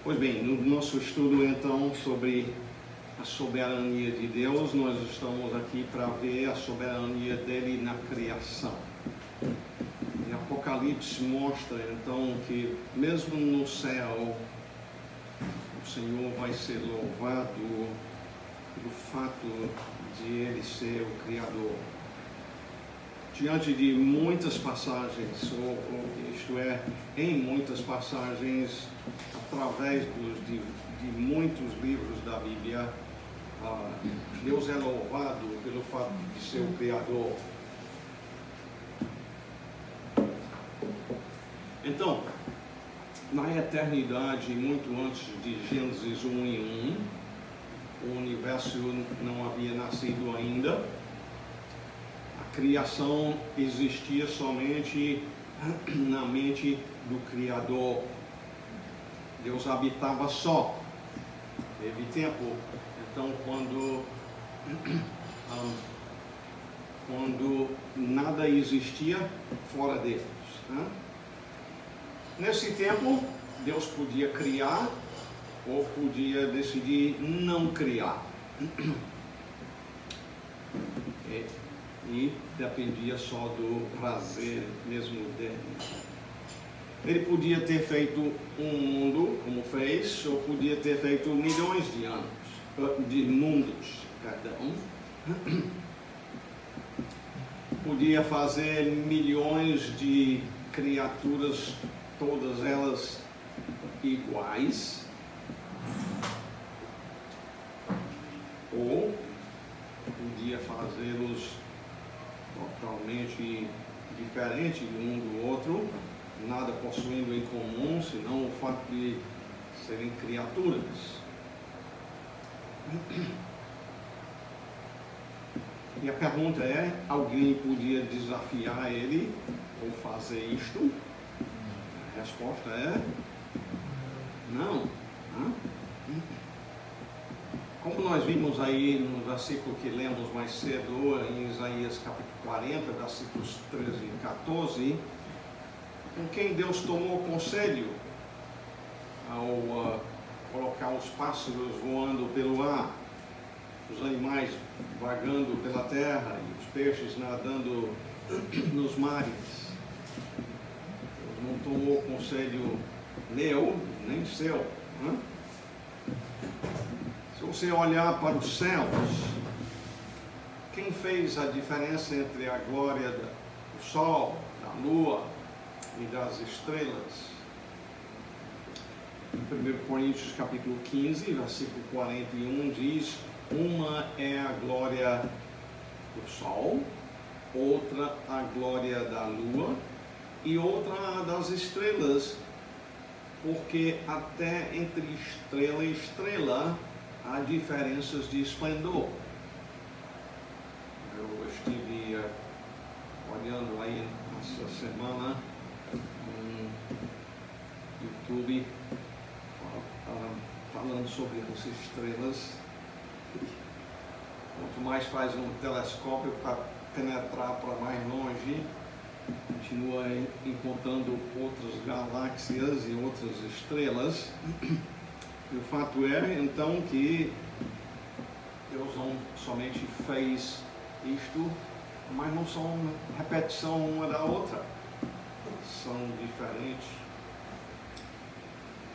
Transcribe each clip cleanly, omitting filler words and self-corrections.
Pois bem, no nosso estudo então sobre a soberania de Deus, nós estamos aqui para ver a soberania dele na criação. E Apocalipse mostra então que mesmo no céu, o Senhor vai ser louvado pelo fato de ele ser o Criador. Diante de muitas passagens, isto é, em muitas passagens, através de muitos livros da Bíblia, Deus é louvado pelo fato de ser o Criador. Então, na eternidade, muito antes de Gênesis 1:1, o universo não havia nascido ainda. A criação existia somente na mente do Criador. Deus habitava só. Teve tempo. Então, quando nada existia fora deles, né? Nesse tempo, Deus podia criar ou podia decidir não criar. E dependia só do prazer mesmo dele. Ele podia ter feito um mundo, como fez, ou podia ter feito milhões de mundos, perdão. Podia fazer milhões de criaturas, todas elas iguais, ou podia fazê-los totalmente diferente de um do outro, nada possuindo em comum, senão o fato de serem criaturas. E a pergunta é, alguém podia desafiar ele ou fazer isto? A resposta é não. Como nós vimos aí no versículo que lemos mais cedo, em Isaías capítulo 40, versículos 13 e 14, com quem Deus tomou conselho ao colocar os pássaros voando pelo ar, os animais vagando pela terra e os peixes nadando nos mares. Deus não tomou conselho meu, nem seu, né? Se você olhar para os céus, quem fez a diferença entre a glória do sol, da lua e das estrelas? Em 1 Coríntios capítulo 15, versículo 41 diz: uma é a glória do sol, outra a glória da lua e outra a das estrelas, porque até entre estrela e estrela há diferenças de esplendor. Eu estive olhando aí essa semana no YouTube falando sobre as estrelas. Quanto mais faz um telescópio para penetrar para mais longe, continua encontrando outras galáxias e outras estrelas. E o fato é, então, que Deus não somente fez isto, mas não são repetição uma da outra. São diferentes.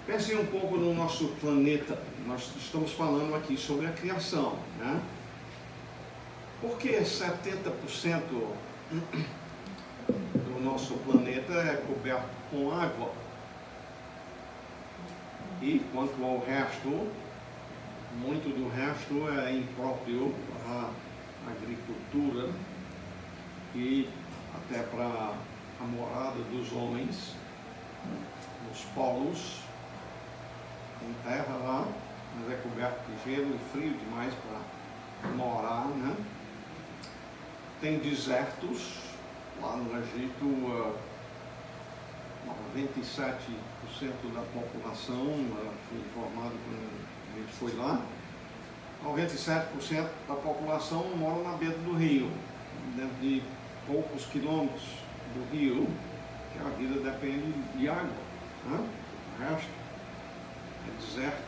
Pense um pouco no nosso planeta. Nós estamos falando aqui sobre a criação, né? Por que 70% do nosso planeta é coberto com água? E quanto ao resto, muito do resto é impróprio para a agricultura e até para a morada dos homens, nos polos, tem terra lá, mas é coberto de gelo e frio demais para morar, né? Tem desertos, lá no Egito, 97% da população, foi informado quando a gente foi lá, 97% da população mora na beira do rio, dentro de poucos quilômetros do rio, que a vida depende de água, né? O resto é deserto.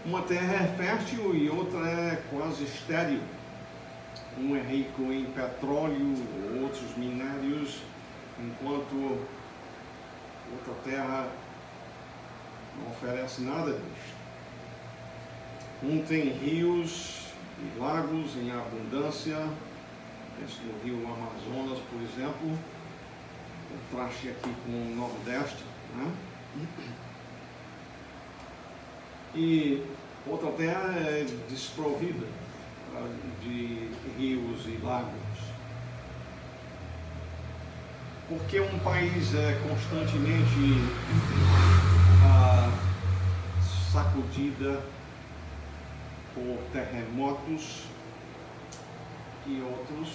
Uma terra é fértil e outra é quase estéril. Um é rico em petróleo, outros minérios, enquanto outra terra não oferece nada disso. Um tem rios e lagos em abundância, penso no rio Amazonas, por exemplo, contraste aqui com o Nordeste, né? E outra terra é desprovida de rios e lagos. Porque um país é constantemente sacudida por terremotos e outros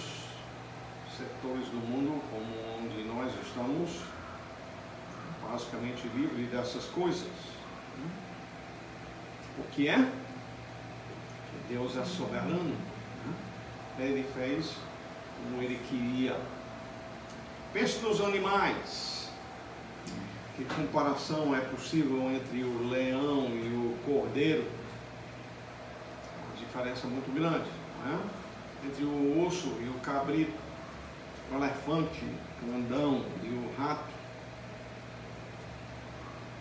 setores do mundo, como onde nós estamos, basicamente livre dessas coisas. O que é? Que Deus é soberano. Ele fez como Ele queria. Pense nos animais. Que comparação é possível entre o leão e o cordeiro? Uma diferença muito grande, não é? Entre o urso e o cabrito, o elefante, o andão e o rato.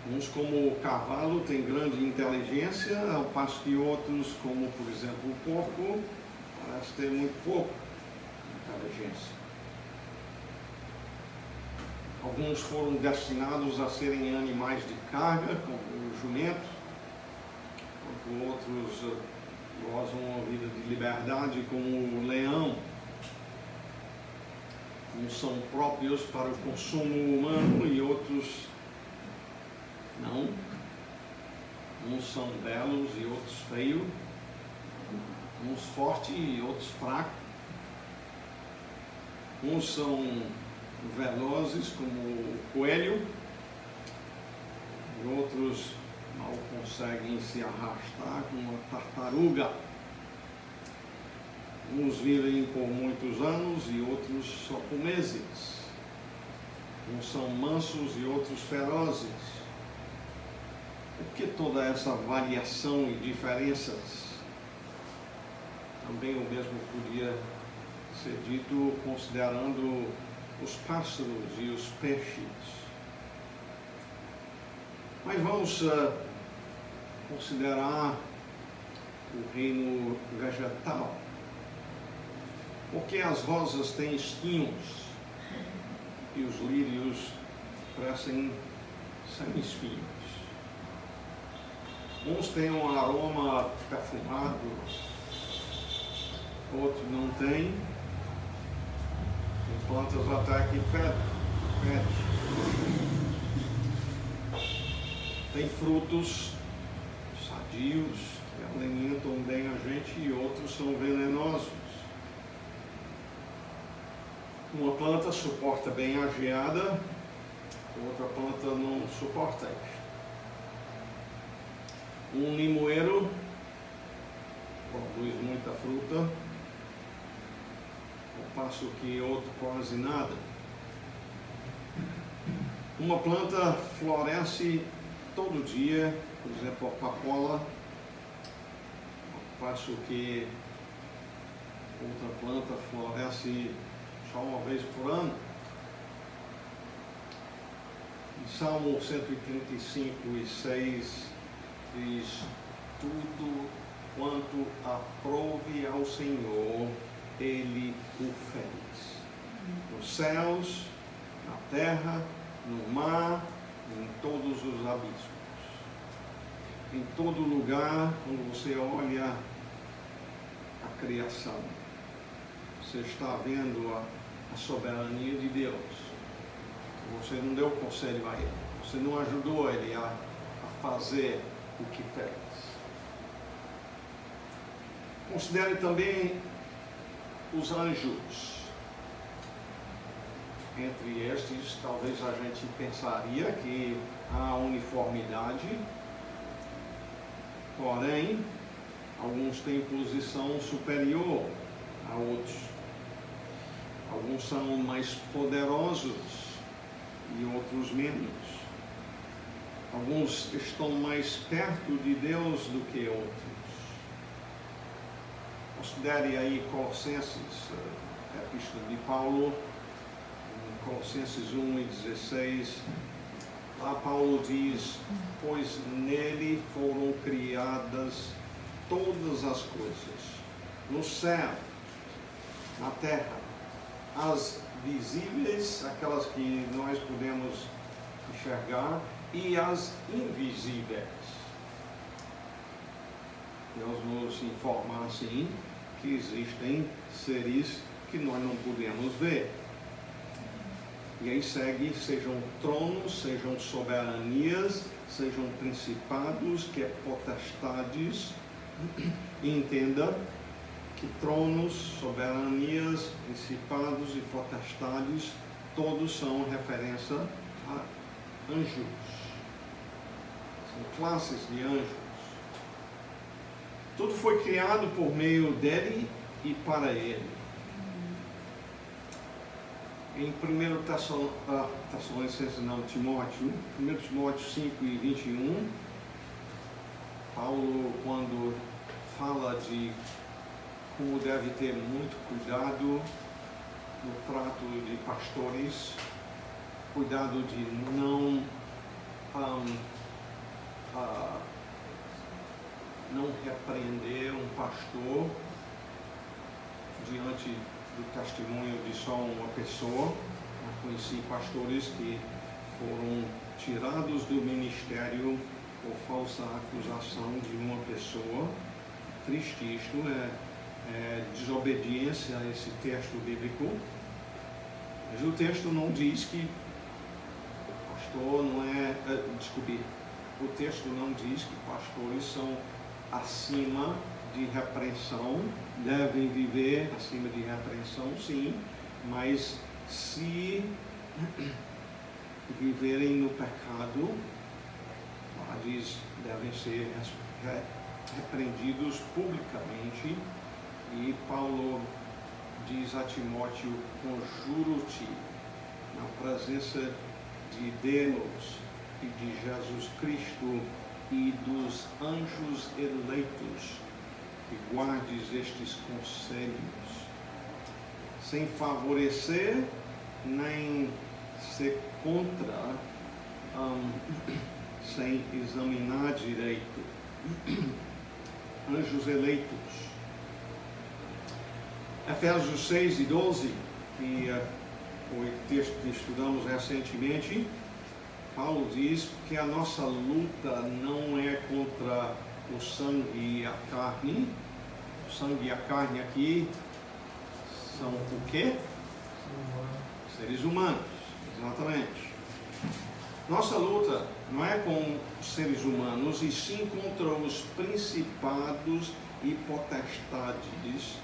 Uns, como o cavalo, têm grande inteligência, ao passo que outros, como por exemplo o porco, parece ter muito pouco inteligência. Alguns foram destinados a serem animais de carga, como o jumento, enquanto outros gozam uma vida de liberdade, como o leão. Uns são próprios para o consumo humano e outros não. Uns são belos e outros feios. Uns fortes e outros fracos. Uns são velozes como o coelho e outros mal conseguem se arrastar como uma tartaruga. Uns vivem por muitos anos e outros só por meses. Uns são mansos e outros ferozes. Por que toda essa variação e diferenças? Também o mesmo podia ser dito considerando os pássaros e os peixes. Mas vamos considerar o reino vegetal. Porque as rosas têm espinhos e os lírios crescem sem espinhos. Uns têm um aroma perfumado, outros não têm. Tem plantas até que fedem. Tem frutos sadios que alimentam bem a gente e outros são venenosos. Uma planta suporta bem a geada, outra planta não suporta isso. Um limoeiro produz muita fruta, ao passo que outro quase nada. Uma planta floresce todo dia, por exemplo, a papoula, ao passo que outra planta floresce só uma vez por ano. Em Salmo 135:6 diz: tudo quanto aprove ao Senhor, Ele o fez. Nos céus, na terra, no mar, em todos os abismos. Em todo lugar, quando você olha a criação, você está vendo a soberania de Deus. Você não deu conselho a Ele, você não ajudou Ele a fazer o que fez. Considere também os anjos. Entre estes, talvez a gente pensaria que há uniformidade, porém, alguns têm posição superior a outros. Alguns são mais poderosos e outros menos. Alguns estão mais perto de Deus do que outros. Considere aí Colossenses, a epístola de Paulo, Colossenses 1:16. Lá Paulo diz: pois nele foram criadas todas as coisas, no céu, na terra, as visíveis, aquelas que nós podemos enxergar, e as invisíveis. Deus nos informa assim que existem seres que nós não podemos ver. E aí segue, sejam tronos, sejam soberanias, sejam principados, que é potestades. E entenda que tronos, soberanias, principados e potestades, todos são referência a anjos. São classes de anjos. Tudo foi criado por meio dele e para ele. Em 1 Tessalonicenses, não, Timóteo, 1 Timóteo 5:21, Paulo, quando fala de como deve ter muito cuidado no trato de pastores, cuidado de não repreender um pastor diante do testemunho de só uma pessoa. Eu conheci pastores que foram tirados do ministério por falsa acusação de uma pessoa. Triste isto, é desobediência a esse texto bíblico. Mas o texto não diz que o pastor não é... o texto não diz que pastores são acima de repreensão, devem viver acima de repreensão, sim, mas se viverem no pecado, lá diz, devem ser repreendidos publicamente. E Paulo diz a Timóteo: conjuro-te na presença de Deus e de Jesus Cristo e dos anjos eleitos, que guardes estes conselhos, sem favorecer nem ser contra, sem examinar direito. Anjos eleitos. Efésios 6:12, que foi o texto que estudamos recentemente, Paulo diz que a nossa luta não é contra o sangue e a carne. O sangue e a carne aqui são o quê? Seres humanos, exatamente. Nossa luta não é com os seres humanos, e sim contra os principados e potestades,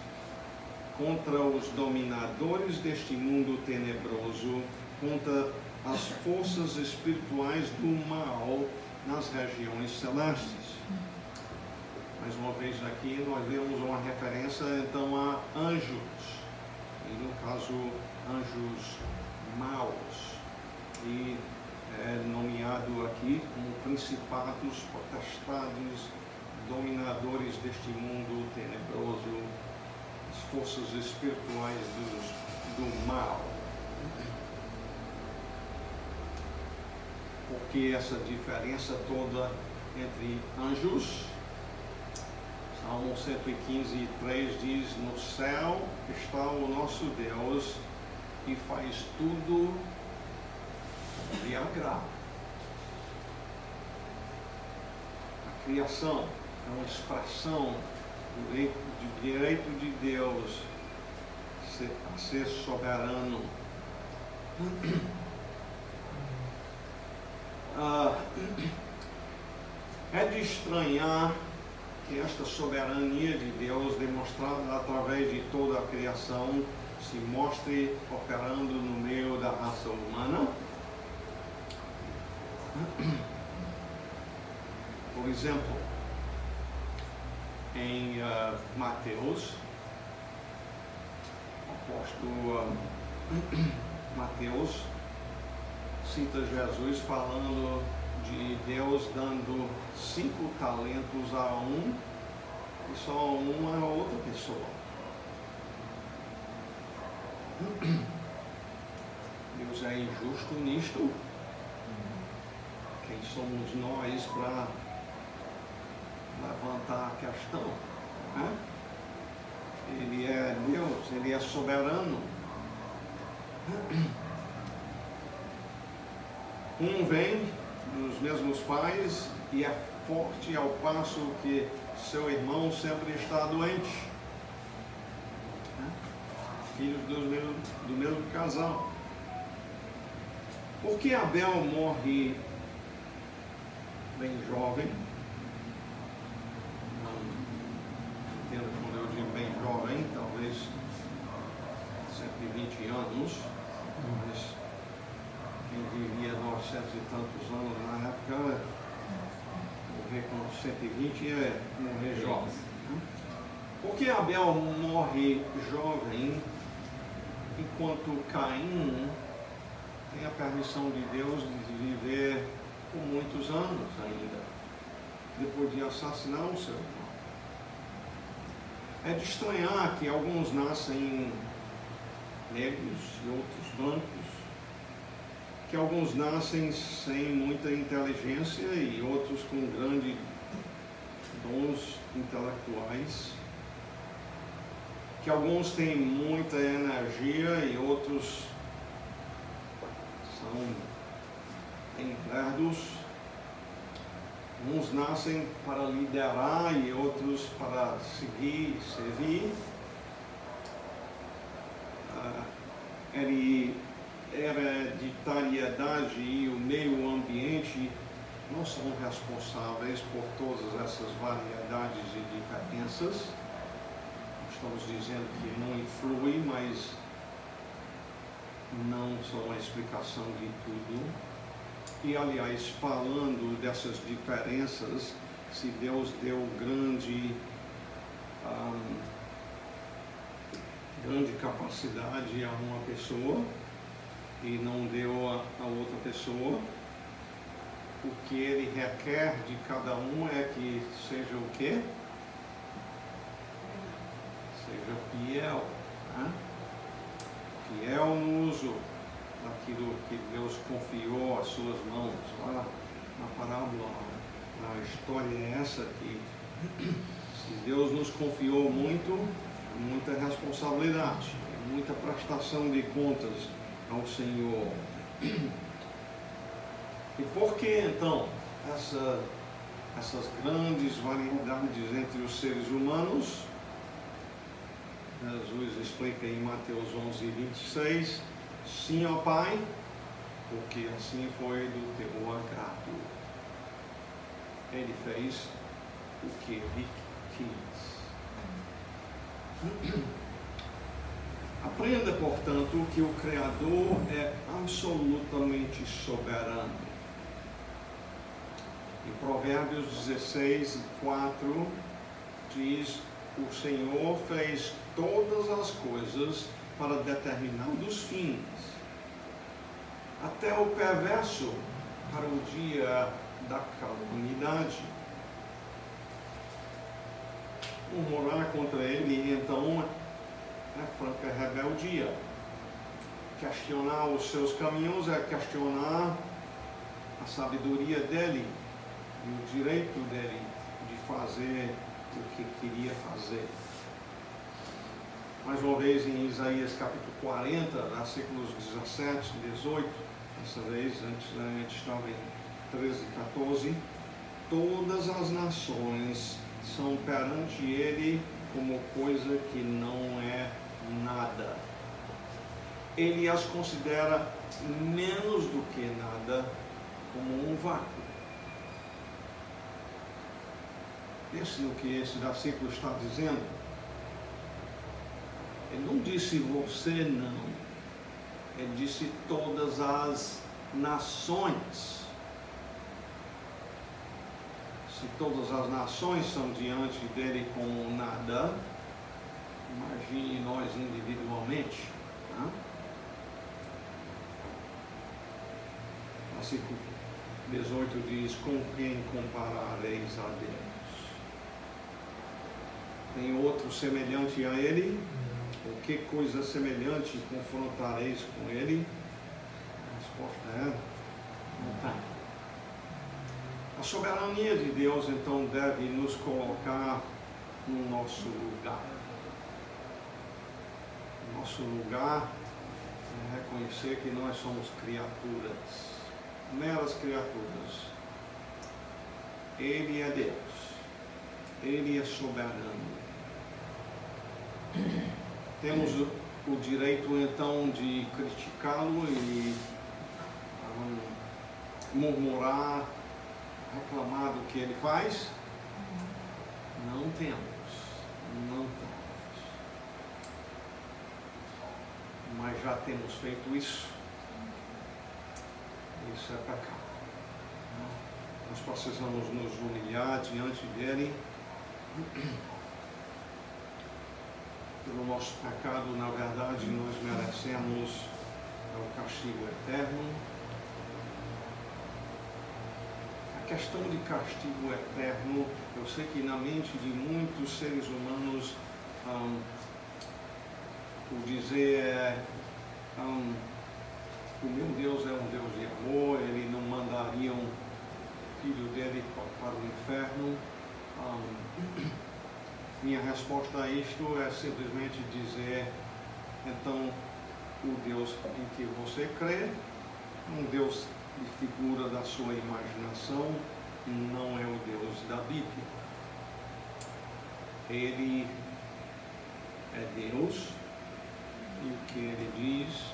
contra os dominadores deste mundo tenebroso, contra as forças espirituais do mal nas regiões celestes. Mais uma vez aqui nós vemos uma referência então a anjos, e no caso anjos maus, e é nomeado aqui como principados, potestades, dominadores deste mundo tenebroso, as forças espirituais do mal. Porque essa diferença toda entre anjos? Salmo 115:3 diz: no céu está o nosso Deus, que faz tudo de agrado. A criação é uma expressão do direito de Deus a ser soberano. É de estranhar que esta soberania de Deus, demonstrada através de toda a criação, se mostre operando no meio da raça humana. Por exemplo, em Mateus, o apóstolo Mateus cita Jesus falando de Deus dando 5 talentos a um e só uma a outra pessoa. Deus é injusto nisto. Quem somos nós para levantar a questão? Né? Ele é Deus, Ele é soberano. Um vem dos mesmos pais e é forte ao passo que seu irmão sempre está doente. Filhos do mesmo casal. Por que Abel morre bem jovem? Entendo quando eu digo bem jovem, talvez 120 anos, mas quem vivia 900 e tantos anos na época, morrer com 120 é morrer jovem. Por que Abel morre jovem enquanto Caim tem a permissão de Deus de viver por muitos anos ainda, depois de assassinar o seu irmão? É de estranhar que alguns nascem negros e outros brancos, que alguns nascem sem muita inteligência e outros com grandes dons intelectuais, que alguns têm muita energia e outros são lerdos. Uns nascem para liderar e outros para seguir, servir. Hereditariedade e o meio ambiente não são responsáveis por todas essas variedades e diferenças. Estamos dizendo que não influi, mas não são a explicação de tudo. E, aliás, falando dessas diferenças, se Deus deu grande capacidade a uma pessoa e não deu a outra pessoa, o que Ele requer de cada um é que seja o quê? Seja fiel, né? Fiel no uso daquilo que Deus confiou às suas mãos. Olha, na parábola, a história é essa, que se Deus nos confiou muita responsabilidade, muita prestação de contas ao Senhor. E por que então essas grandes variedades entre os seres humanos? Jesus explica em Mateus 11:26, sim, ó Pai, porque assim foi do teu agrado. Ele fez o que Ele quis. Aprenda, portanto, que o Criador é absolutamente soberano. Em Provérbios 16:4 diz: o Senhor fez todas as coisas para determinados fins, até o perverso para o dia da calamidade. Murmurar contra ele, então, é franca rebeldia. Questionar os seus caminhos é questionar a sabedoria dele e o direito dele de fazer o que queria fazer. Mais uma vez em Isaías capítulo 40, versículos 17 e 18, dessa vez, antes a gente estava em 13 e 14, todas as nações são perante ele como coisa que não é nada. Ele as considera menos do que nada, como um vácuo. Pense no que esse versículo está dizendo. Ele não disse você não. Ele disse todas as nações. Se todas as nações são diante dele como nada, imagine nós individualmente. Né? Versículo 18 diz: com quem comparareis a Deus? Tem outro semelhante a Ele? Ou que coisa semelhante confrontareis com Ele? A resposta é: não tem. A soberania de Deus, então, deve nos colocar no nosso lugar. O nosso lugar é reconhecer que nós somos criaturas, meras criaturas. Ele é Deus. Ele é soberano. Temos o direito, então, de criticá-lo e murmurar, reclamar do que ele faz? Não temos. Não temos. Mas já temos feito isso. Isso é pecado. Nós precisamos nos humilhar diante dele. Pelo nosso pecado, na verdade, nós merecemos o castigo eterno. A questão de castigo eterno, eu sei que na mente de muitos seres humanos, o dizer é, o meu Deus é um Deus de amor, ele não mandaria um filho dele para o inferno. Minha resposta a isto é simplesmente dizer: então, o Deus em que você crê, um Deus de figura da sua imaginação, não é o Deus da Bíblia. Ele é Deus, e o que ele diz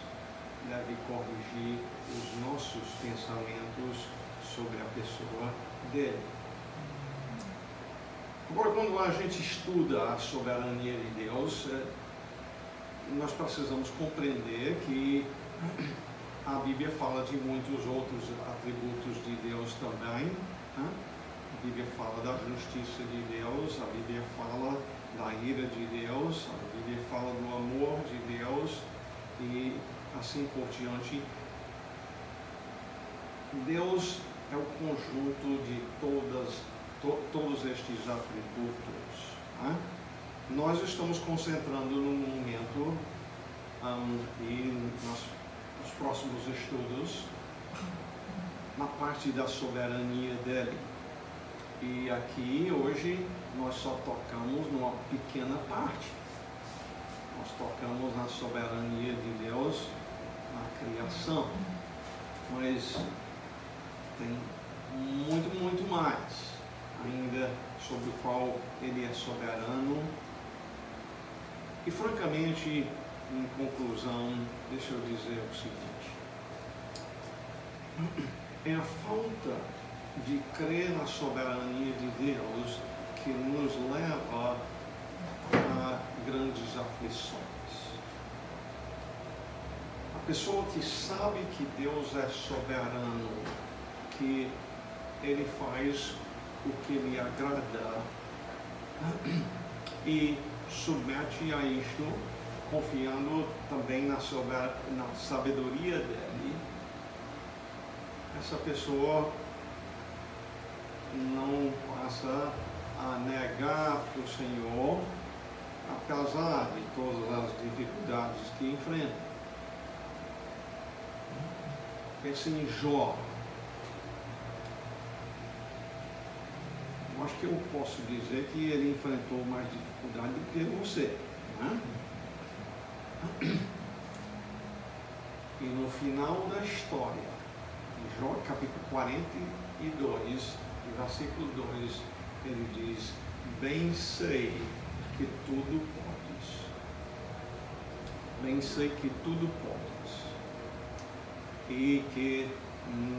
deve corrigir os nossos pensamentos sobre a pessoa dele. Agora, quando a gente estuda a soberania de Deus, nós precisamos compreender que a Bíblia fala de muitos outros atributos de Deus também. A Bíblia fala da justiça de Deus, a Bíblia fala da ira de Deus, a Bíblia fala do amor de Deus e assim por diante. Deus é o conjunto de todos estes atributos. Nós estamos concentrando no momento e nos próximos estudos na parte da soberania dele. E aqui hoje nós só tocamos numa pequena parte. Nós tocamos na soberania de Deus na criação, mas tem muito mais ainda sobre o qual ele é soberano. E francamente, em conclusão, deixa eu dizer o seguinte: é a falta de crer na soberania de Deus que nos leva a grandes aflições. A pessoa que sabe que Deus é soberano, que ele faz o que lhe agrada e submete a isto, confiando também na sabedoria dele, essa pessoa não passa a negar para o Senhor, apesar de todas as dificuldades que enfrenta. Pense em Jó. Eu acho que eu posso dizer que ele enfrentou mais dificuldade do que você, né? E no final da história, em Jó capítulo 42, versículo 2, ele diz: bem sei que tudo podes. Bem sei que tudo podes. E que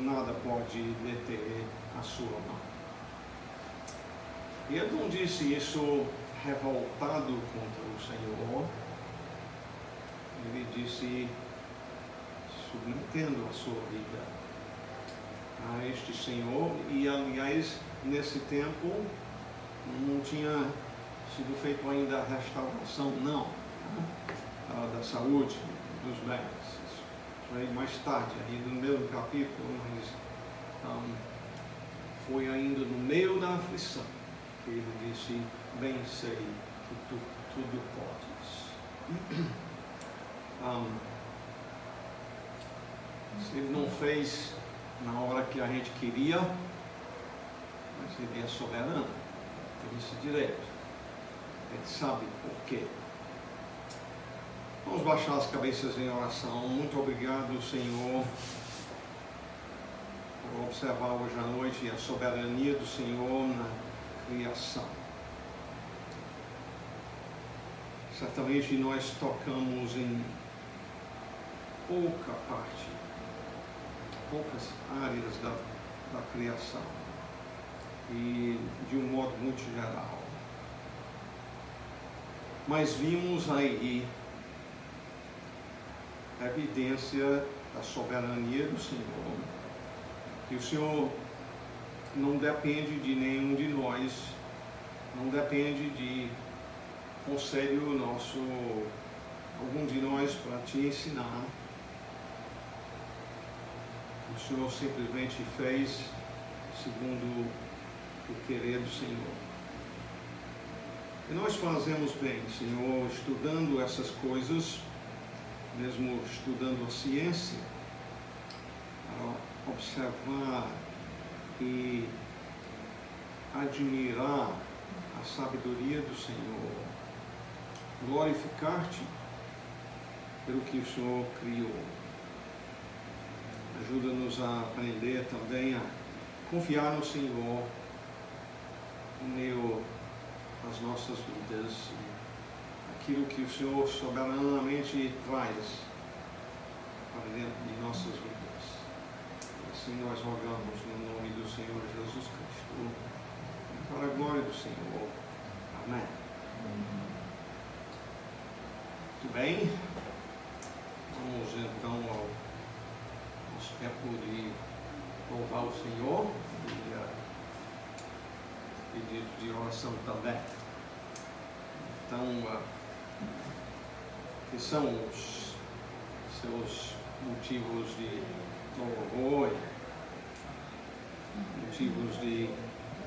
nada pode deter a sua mão. E ele não disse isso revoltado contra o Senhor. Ele disse submetendo a sua vida a este Senhor. E aliás, nesse tempo não tinha sido feito ainda a restauração, não, da saúde, dos bens. Isso aí mais tarde, aí no mesmo capítulo, mas foi ainda no meio da aflição que ele disse: bem sei que tu tudo podes. Se ele não fez na hora que a gente queria, mas ele é soberano, tem esse direito, ele sabe por quê. Vamos baixar as cabeças em oração. Muito obrigado, Senhor, por observar hoje à noite a soberania do Senhor na criação. Certamente nós tocamos em poucas áreas da criação e de um modo muito geral. Mas vimos aí a evidência da soberania do Senhor, que o Senhor não depende de nenhum de nós, não depende de conselho nosso, algum de nós para te ensinar. O Senhor simplesmente fez segundo o querer do Senhor. E nós fazemos bem, Senhor, estudando essas coisas, mesmo estudando a ciência, a observar e admirar a sabedoria do Senhor, glorificar-te pelo que o Senhor criou. Ajuda-nos a aprender também a confiar no Senhor em meio às nossas vidas, aquilo que o Senhor soberanamente traz para dentro de nossas vidas. Assim nós rogamos no nome do Senhor Jesus Cristo, para a glória do Senhor. Amém. Muito bem, vamos então ao nosso tempo de louvar o Senhor e pedido de oração também. Então, que são os seus motivos de louvor, motivos de